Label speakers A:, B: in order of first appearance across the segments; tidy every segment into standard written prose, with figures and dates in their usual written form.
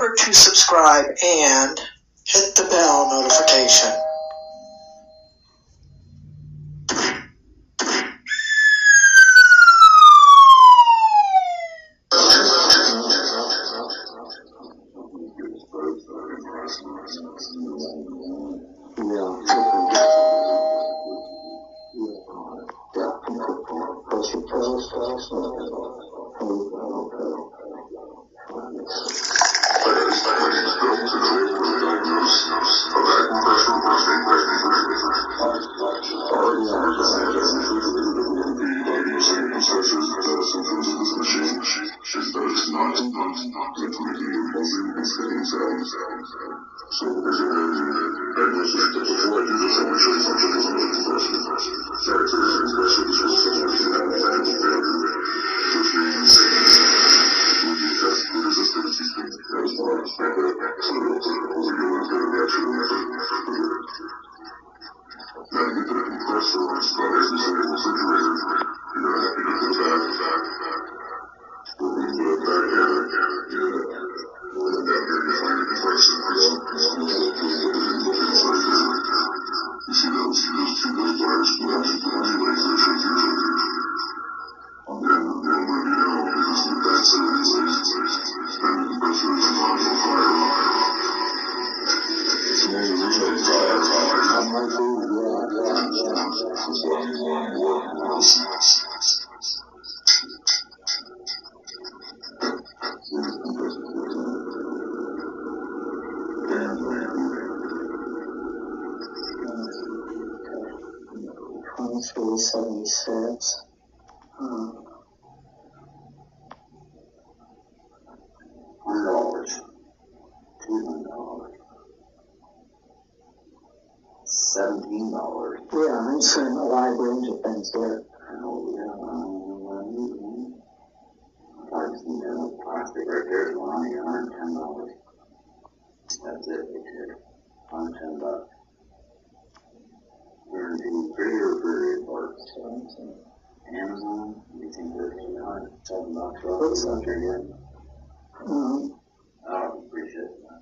A: sure to subscribe and hit the bell notification. $23.76. $100. $200. $17. Yeah, I'm seeing a wide range of things here. Plastic right there is $110. That's it right there. $110. We're in prettier parts. Amazon, you think they're $7 looks like you're getting? I appreciate that.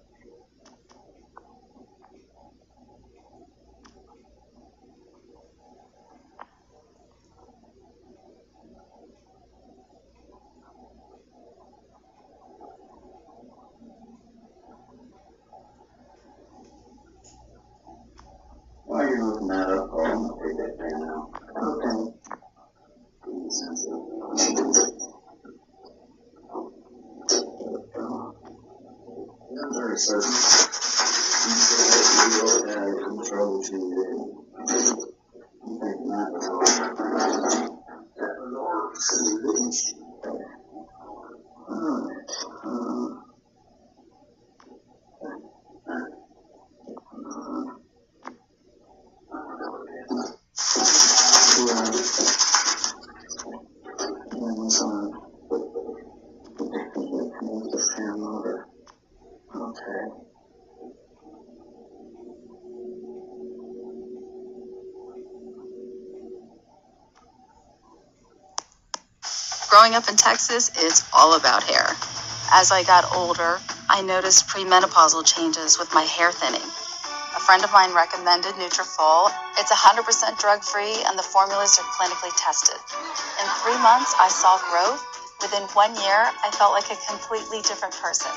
A: While you're looking that up, I'm going to take that down now. Okay. I'm very certain. You wrote that in troubleshooting. I'm thinking that was
B: Growing up in Texas is all about hair. As I got older, I noticed premenopausal changes with my hair thinning. A friend of mine recommended Nutrafol. It's 100% drug-free and the formulas are clinically tested. In 3 months, I saw growth. Within 1 year, I felt like a completely different person.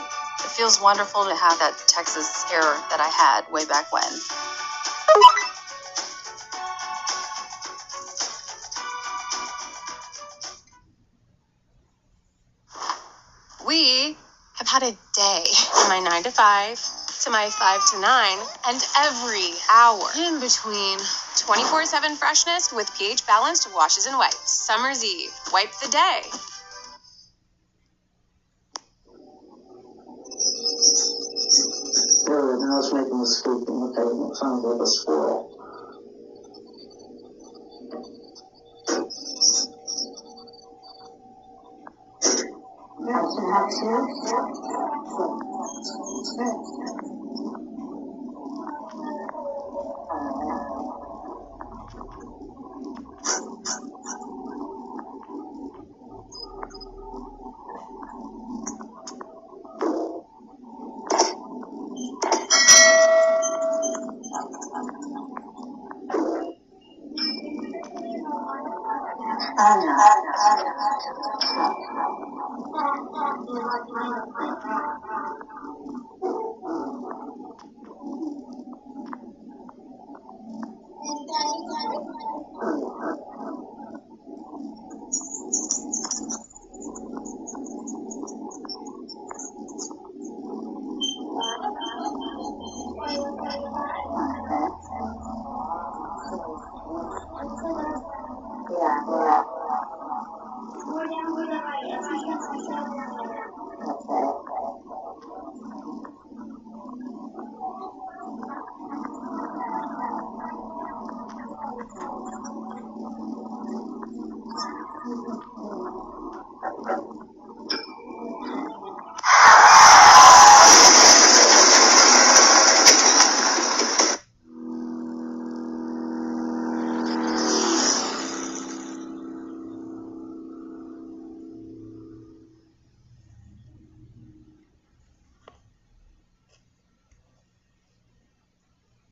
B: It feels wonderful to have that Texas hair that I had way back when.
C: We have had a day from my 9 to 5 to my 5 to 9 and every hour in between. 24/7 freshness with pH balanced washes and wipes. Summer's Eve. Wipe the day.
A: Now it's making a squeaking. Okay, it sounds like a squirrel. Yeah.